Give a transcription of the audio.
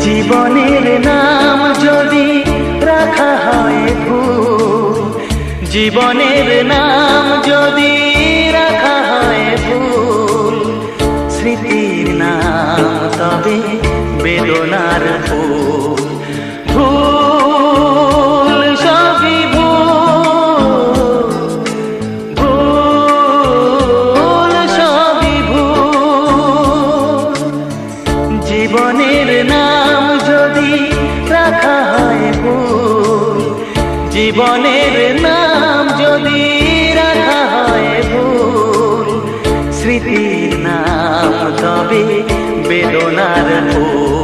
জীবনের নাম যদি রাখা হয় ভুল, জীবনের নাম যদি রাখা হয় ভুল, স্মৃতির নাম তবে বেদনার ফুল। ভুল সবই ভুল, ভুল সবই ভুল। জীবনের নাম যদি রাখা হয় ভুল, জীবনের নাম যদি রাখা হয় ভুল, স্মৃতির নাম তবে বেদনার ফুল।